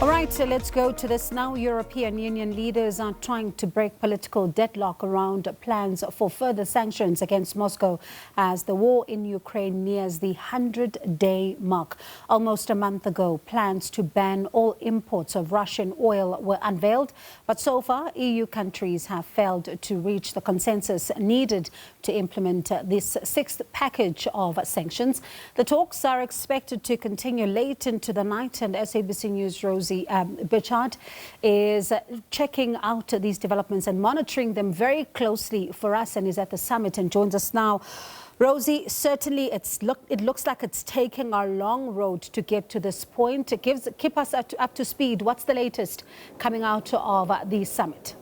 All right, so let's go to this now. European Union leaders are trying to break political deadlock around plans for further sanctions against Moscow as the war in Ukraine nears the 100-day mark. Almost a month ago, plans to ban all imports of Russian oil were unveiled, but so far, EU countries have failed to reach the consensus needed to implement this sixth package of sanctions. The talks are expected to continue late into the night, and SABC News' Rosie Birchard is checking out these developments and monitoring them very closely for us, and is at the summit and joins us now. Rosie, certainly it looks like it's taking a long road to get to this point. Keep us up to speed. What's the latest coming out of the summit?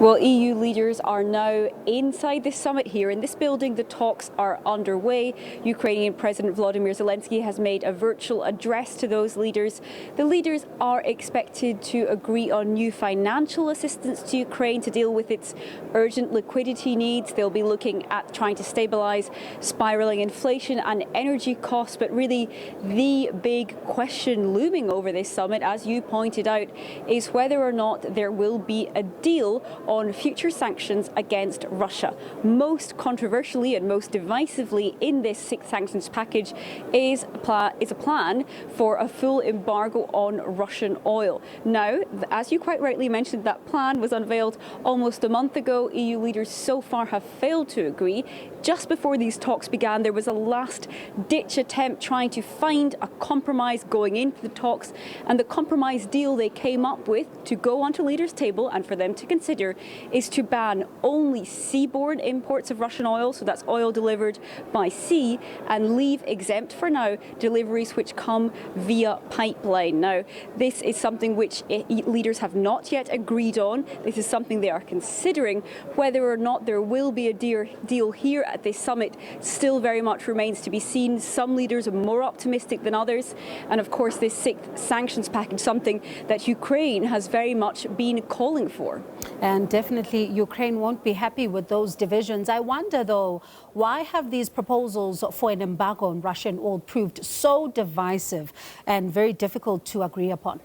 Well, EU leaders are now inside this summit here in this building. The talks are underway. Ukrainian President Volodymyr Zelensky has made a virtual address to those leaders. The leaders are expected to agree on new financial assistance to Ukraine to deal with its urgent liquidity needs. They'll be looking at trying to stabilize spiraling inflation and energy costs. But really, the big question looming over this summit, as you pointed out, is whether or not there will be a deal on future sanctions against Russia. Most controversially and most divisively in this sixth sanctions package is a plan for a full embargo on Russian oil. Now, as you quite rightly mentioned, that plan was unveiled almost a month ago. EU leaders so far have failed to agree. Just before these talks began, there was a last-ditch attempt trying to find a compromise going into the talks, and the compromise deal they came up with to go onto leaders' table and for them to consider is to ban only seaborne imports of Russian oil, so that's oil delivered by sea, and leave exempt for now deliveries which come via pipeline. Now, this is something which leaders have not yet agreed on. This is something they are considering. Whether or not there will be a deal here at this summit still very much remains to be seen. Some leaders are more optimistic than others. And of course, this sixth sanctions package, something that Ukraine has very much been calling for. And definitely Ukraine won't be happy with those divisions. I wonder, though, why have these proposals for an embargo on Russian oil proved so divisive and very difficult to agree upon?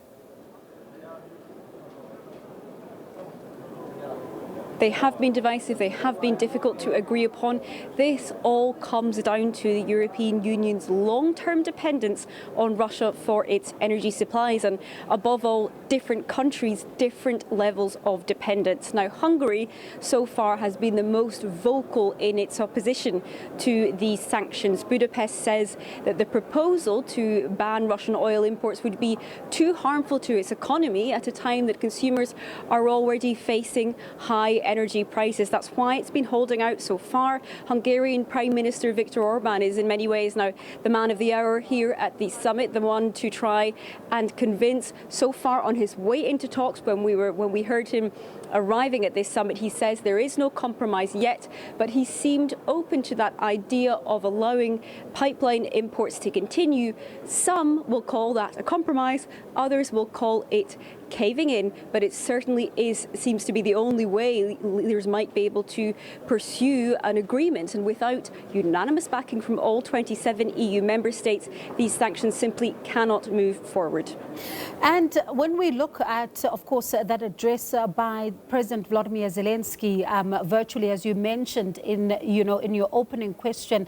They have been divisive, they have been difficult to agree upon. This all comes down to the European Union's long-term dependence on Russia for its energy supplies, and above all, different countries, different levels of dependence. Now, Hungary so far has been the most vocal in its opposition to these sanctions. Budapest says that the proposal to ban Russian oil imports would be too harmful to its economy at a time that consumers are already facing high energy prices. That's why it's been holding out so far. Hungarian Prime Minister Viktor Orban is in many ways now the man of the hour here at the summit, the one to try and convince. So far on his way into talks, when we heard him arriving at this summit, he says there is no compromise yet, but he seemed open to that idea of allowing pipeline imports to continue. Some will call that a compromise, others will call it caving in, but it certainly seems to be the only way leaders might be able to pursue an agreement. And without unanimous backing from all 27 EU member states, these sanctions simply cannot move forward. And when we look at, of course, that address by President Volodymyr Zelensky virtually, as you mentioned in your opening question,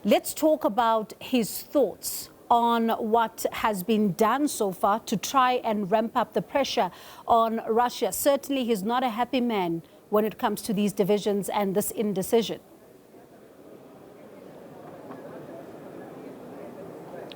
let's talk about his thoughts on what has been done so far to try and ramp up the pressure on Russia. Certainly, he's not a happy man when it comes to these divisions and this indecision.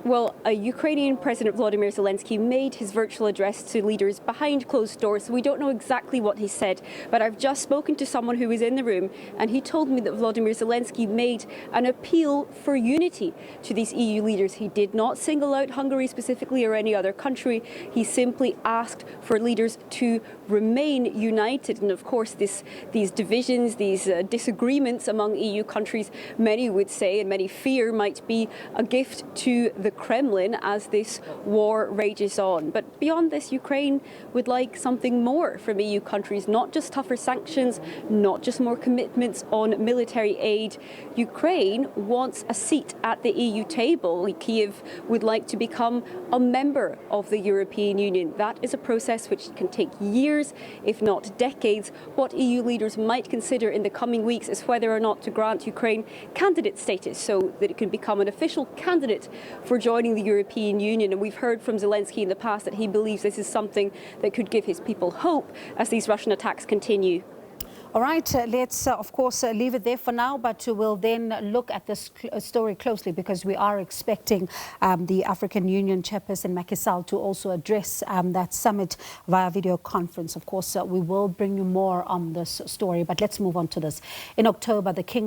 Well, Ukrainian President Volodymyr Zelensky made his virtual address to leaders behind closed doors, so we don't know exactly what he said. But I've just spoken to someone who was in the room, and he told me that Volodymyr Zelensky made an appeal for unity to these EU leaders. He did not single out Hungary specifically or any other country. He simply asked for leaders to remain united. And of course, these divisions, these disagreements among EU countries, many would say and many fear might be a gift to the Kremlin as this war rages on. But beyond this, Ukraine would like something more from EU countries, not just tougher sanctions, not just more commitments on military aid. Ukraine wants a seat at the EU table. Kyiv would like to become a member of the European Union. That is a process which can take years, if not decades. What EU leaders might consider in the coming weeks is whether or not to grant Ukraine candidate status so that it can become an official candidate for joining the European Union. And we've heard from Zelensky in the past that he believes this is something that could give his people hope as these Russian attacks continue. All right, let's, of course, leave it there for now, but we'll then look at this story closely because we are expecting the African Union chairperson, Macky Sall, to also address that summit via video conference. Of course, we will bring you more on this story, but let's move on to this. In October, the King